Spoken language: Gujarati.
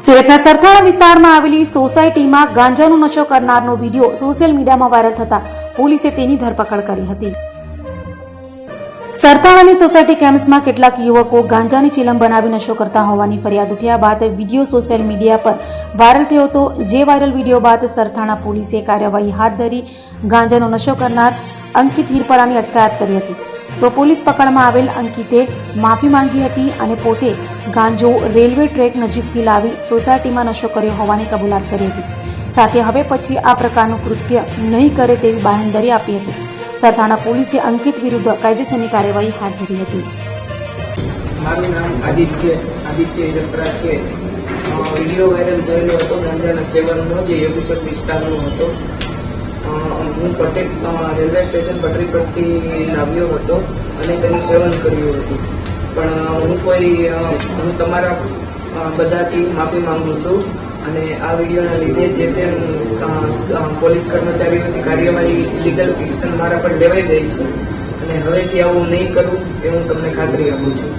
સુરતના સરથાણા વિસ્તારમાં આવેલી સોસાયટીમાં ગાંજાનો નશો કરનારનો વિડીયો સોશિયલ મીડિયામાં વાયરલ થતા પોલીસે તેની ધરપકડ કરી હતી. સરથાણાની સોસાયટી કેમ્પસમાં કેટલાક યુવકો ગાંજાની ચીલમ બનાવી નશો કરતા હોવાની ફરિયાદ ઉઠ્યા બાદ વિડીયો સોશિયલ મીડિયા પર વાયરલ થયો હતો. જે વાયરલ વિડીયો બાદ સરથાણા પોલીસે કાર્યવાહી હાથ ધરી ગાંજાનો નશો કરનાર અંકિત હિરપરાની અટકાયત કરી હતી. તો પોલીસ પકડમાં આવેલ અંકિતે માફી માંગી હતી અને પોતે ગાંજો રેલવે ટ્રેક નજીકથી લાવી સોસાયટીમાં નશો કર્યો હોવાની કબૂલાત કરી હતી. સાથે હવે પછી આ પ્રકારનું કૃત્ય નહીં કરે તેવી બાંહેધરી આપી હતી. સરથાણા પોલીસે અંકિત વિરુદ્ધ કાયદેસરની કાર્યવાહી હાથ ધરી હતી. મારું નામ આદિત્ય હિરપરા છે. વિડીયો વાયરલ થયેલો હતો ગાંજાના સેવનનો, જે યોગીચોક વિસ્તારનો હતો. હું પટેલ રેલવે સ્ટેશન પટરી પરથી લાવ્યો હતો અને તેનું સેવન કર્યું હતું. પણ હું તમારા બધાથી માફી માંગુ છું અને આ વિડીયોના લીધે જે તે પોલીસ કર્મચારીઓની કાર્યવાહી લીગલ એક્શન મારા પર લેવાઈ ગઈ છે અને હવેથી આવું નહીં કરું એ હું તમને ખાતરી આપું છું.